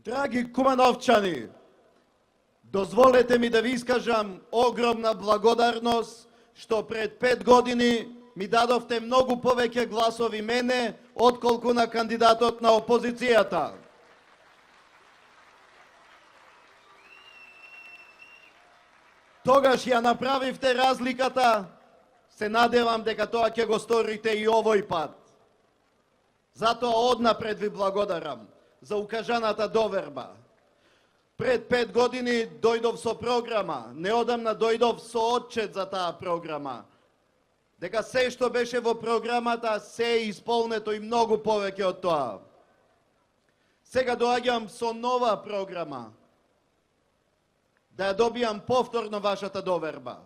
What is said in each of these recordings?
Драги кумановчани, дозволете ми да ви искажам огромна благодарност што пред 5 години ми дадовте многу повеќе гласови мене отколку на кандидатот на опозицијата. Тогаш ја направивте разликата, се надевам дека тоа ќе го сторите и овој пат. Затоа однапред ви благодарам за укажаната доверба. Пред 5 години дојдов со програма, неодамна дојдов со отчет за таа програма. Дека се што беше во програмата се е исполнето и многу повеќе од тоа. Сега доаѓам со нова програма, да ја добијам повторно вашата доверба.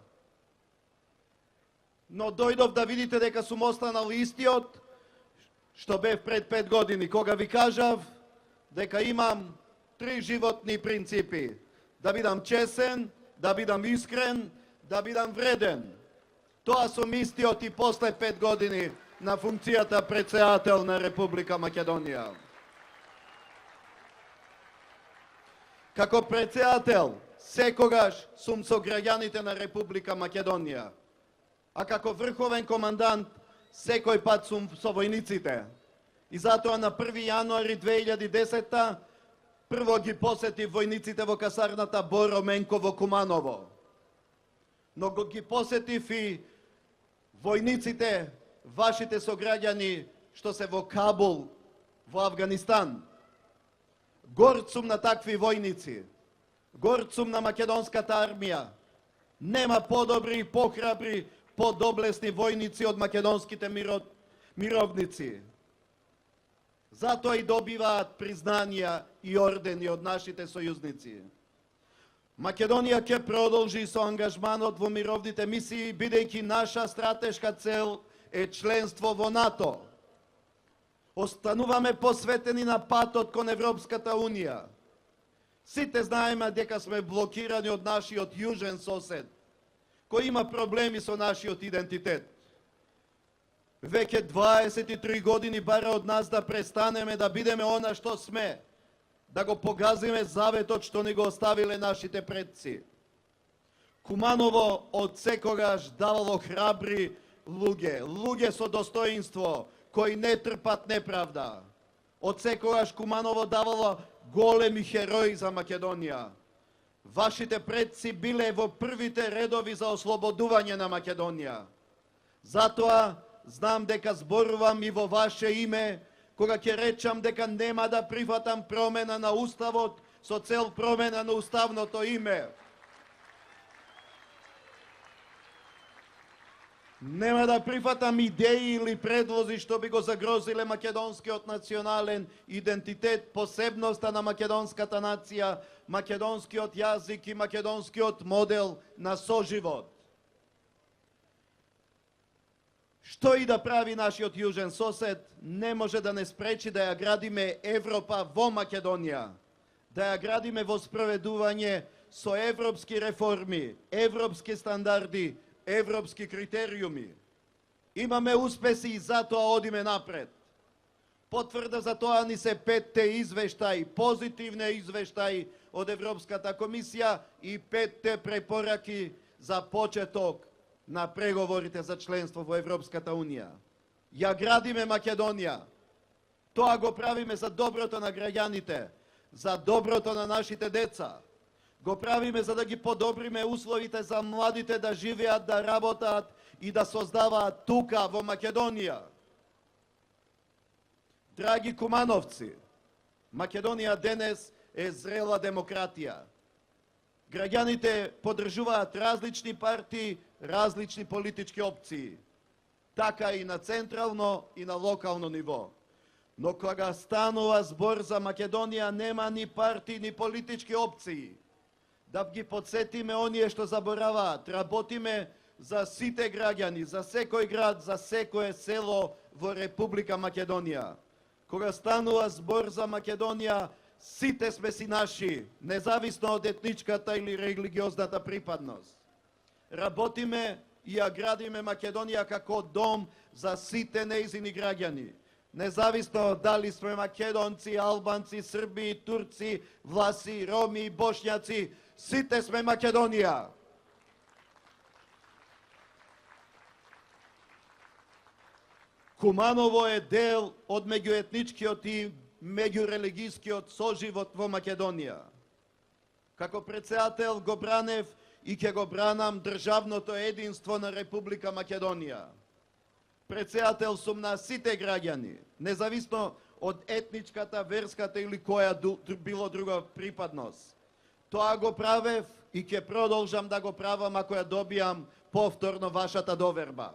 Но дојдов да видите дека сум останал истиот што бев пред 5 години, кога ви кажав дека имам 3 животни принципи. Да бидам чесен, да бидам искрен, да бидам вреден. Тоа сум истиот и после 5 години на функцијата председател на Република Македонија. Како председател, секогаш сум со граѓаните на Република Македонија. А како врховен командант, секој пат сум со војниците. И затоа на 1 јануари 2010 прво ги посетив војниците во касарната Боро Менко во Куманово. Но ги посетив и војниците, вашите сограѓани што се во Кабул, во Авганистан. Горд сум на такви војници. Горд сум на македонската армија. Нема подобри и похрабри, подоблесни војници од македонските мировници. Затоа и добиваат признанија и ордени од нашите сојузници. Македонија ќе продолжи со ангажманот во мировните мисии, бидејќи наша стратешка цел е членство во НАТО. Остануваме посветени на патот кон Европската Унија. Сите знаеме дека сме блокирани од нашиот јужен сосед, кој има проблеми со нашиот идентитет. Веќе 23 години бара од нас да престанеме да бидеме она што сме, да го погазиме заветот што ни го оставиле нашите предци. Куманово од секогаш давало храбри луѓе со достоинство, кои не трпат неправда. Од секогаш Куманово давало големи херои за Македонија. Вашите предци биле во првите редови за ослободување на Македонија. Затоа знам дека зборувам и во ваше име, кога ќе речам дека нема да прифатам промена на Уставот со цел промена на уставното име. Нема да прифатам идеи или предлози што би го загрозиле македонскиот национален идентитет, посебноста на македонската нација, македонскиот јазик и македонскиот модел на соживот. Што и да прави нашиот јужен сосед, не може да не спречи да ја градиме Европа во Македонија, да ја градиме во спроведување со европски реформи, европски стандарди, европски критериуми. Имаме успеси и затоа одиме напред. Потврда за тоа ни се 5 извештаи, позитивни извештаи од Европската комисија и 5 препораки за почеток на преговорите за членство во Европската Унија. Ја градиме Македонија. Тоа го правиме за доброто на граѓаните, за доброто на нашите деца. Го правиме за да ги подобриме условите за младите да живеат, да работат и да создаваат тука во Македонија. Драги кумановци, Македонија денес е зрела демократија. Граѓаните поддржуваат различни партии, различни политички опции. Така и на централно и на локално ниво. Но кога станува збор за Македонија, нема ни партии, ни политички опции. Да ги подсетиме оние што забораваат. Работиме за сите граѓани, за секој град, за секое село во Република Македонија. Кога станува збор за Македонија, сите сме си наши, независно од етничката или религиозната припадност. Работиме и ја градиме Македонија како дом за сите нејзини граѓани. Независно дали сме македонци, албанци, срби, турци, власи, роми, бошњаци, сите сме Македонија. Куманово е дел од меѓуетничкиот и меѓурелигискиот соживот во Македонија. Како председател го бранев и ќе го бранам државното единство на Република Македонија. Председател сум на сите граѓани, независно од етничката, верската или која било друга припадност. Тоа го правев и ќе продолжам да го правам ако ја добијам повторно вашата доверба.